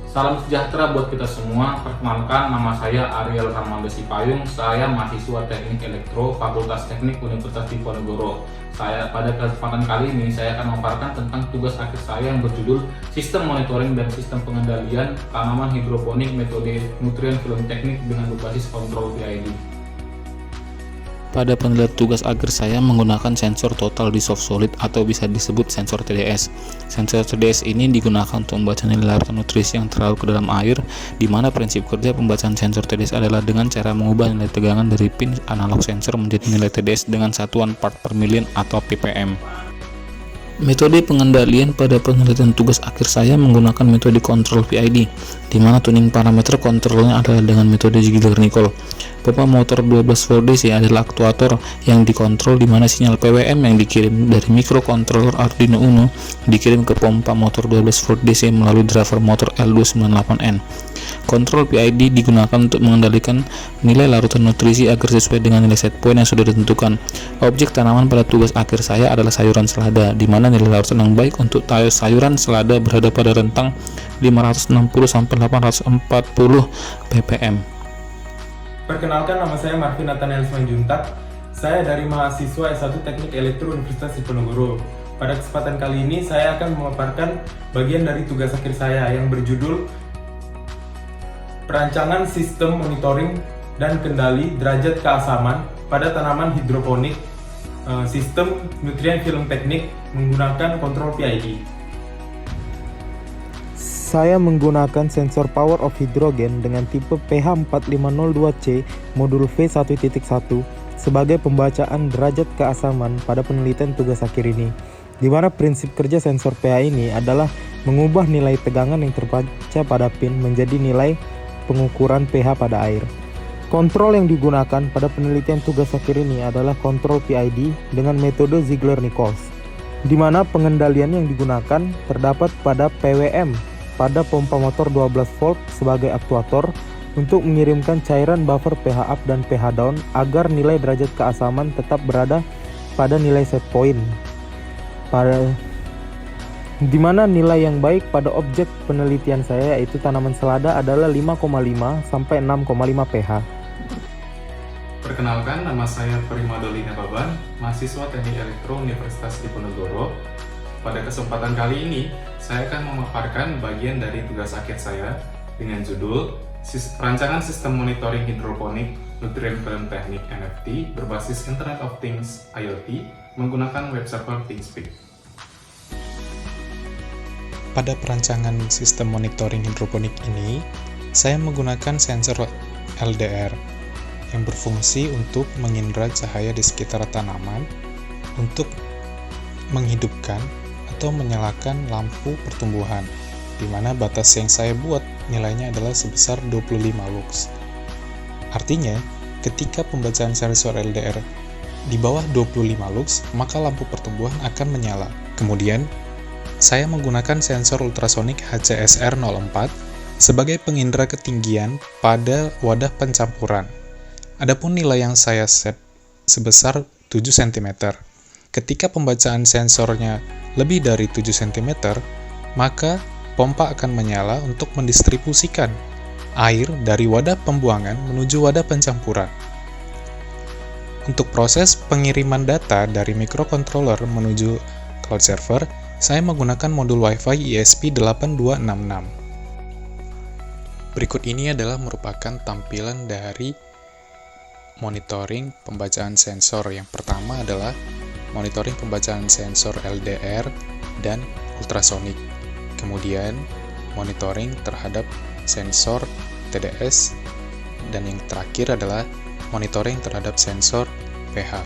Salam sejahtera buat kita semua. Perkenalkan, nama saya Ariel Ramanda Sipayung. Saya mahasiswa Teknik Elektro Fakultas Teknik Universitas Diponegoro. Pada kesempatan kali ini saya akan memaparkan tentang tugas akhir saya yang berjudul Sistem Monitoring dan Sistem Pengendalian Tanaman Hidroponik Metode Nutrien Film Teknik dengan berbasis kontrol PID. Pada penilaian tugas akhir saya menggunakan sensor Total Dissolved Solid atau bisa disebut sensor TDS. Sensor TDS ini digunakan untuk membaca nilai larutan nutrisi yang terlarut ke dalam air, di mana prinsip kerja pembacaan sensor TDS adalah dengan cara mengubah nilai tegangan dari pin analog sensor menjadi nilai TDS dengan satuan part per million atau ppm. Metode pengendalian pada penelitian tugas akhir saya menggunakan metode kontrol PID, di mana tuning parameter kontrolnya adalah dengan metode Ziegler-Nichols. Pompa motor 12 volt DC adalah aktuator yang dikontrol, di mana sinyal PWM yang dikirim dari mikrokontroler Arduino Uno dikirim ke pompa motor 12 volt DC melalui driver motor L298N. Kontrol PID digunakan untuk mengendalikan nilai larutan nutrisi agar sesuai dengan nilai set point yang sudah ditentukan. Objek tanaman pada tugas akhir saya adalah sayuran selada, di mana nilai larutan yang baik untuk sayuran selada berada pada rentang 560-840 ppm. Perkenalkan, nama saya Marvin Nathaniel Simanjuntak. Saya dari mahasiswa S1 Teknik Elektro Universitas Diponegoro. Pada kesempatan kali ini saya akan memaparkan bagian dari tugas akhir saya yang berjudul Perancangan Sistem Monitoring dan Kendali Derajat Keasaman pada Tanaman Hidroponik Sistem Nutrien Film Teknik menggunakan kontrol PID. Saya menggunakan sensor power of hydrogen dengan tipe PH4502C modul V1.1 sebagai pembacaan derajat keasaman pada penelitian tugas akhir ini, di mana prinsip kerja sensor pH ini adalah mengubah nilai tegangan yang terbaca pada pin menjadi nilai pengukuran pH pada air. Kontrol yang digunakan pada penelitian tugas akhir ini adalah kontrol PID dengan metode Ziegler-Nichols, di mana pengendalian yang digunakan terdapat pada PWM pada pompa motor 12 volt sebagai aktuator untuk mengirimkan cairan buffer pH up dan pH down agar nilai derajat keasaman tetap berada pada nilai set point, di mana nilai yang baik pada objek penelitian saya yaitu tanaman selada adalah 5,5 sampai 6,5 pH. Perkenalkan, nama saya Primadolina Baban, mahasiswa Teknik Elektro Universitas Diponegoro. Pada kesempatan kali ini, saya akan memaparkan bagian dari tugas akhir saya dengan judul Rancangan Sistem Monitoring Hidroponik Nutrien Film Teknik NFT berbasis Internet of Things IoT menggunakan web server ThingSpeak. Pada perancangan sistem monitoring hidroponik ini, saya menggunakan sensor LDR yang berfungsi untuk mengindra cahaya di sekitar tanaman untuk menghidupkan atau menyalakan lampu pertumbuhan, di mana batas yang saya buat nilainya adalah sebesar 25 lux. Artinya, ketika pembacaan sensor LDR di bawah 25 lux, maka lampu pertumbuhan akan menyala. Kemudian, saya menggunakan sensor ultrasonik HCSR04 sebagai pengindra ketinggian pada wadah pencampuran. Adapun nilai yang saya set sebesar 7 cm. Ketika pembacaan sensornya lebih dari 7 cm, maka pompa akan menyala untuk mendistribusikan air dari wadah pembuangan menuju wadah pencampuran. Untuk proses pengiriman data dari microcontroller menuju cloud server, saya menggunakan modul Wi-Fi ESP8266. Berikut ini adalah merupakan tampilan dari monitoring pembacaan sensor. Yang pertama adalah monitoring pembacaan sensor LDR dan ultrasonik. Kemudian monitoring terhadap sensor TDS, dan yang terakhir adalah monitoring terhadap sensor pH.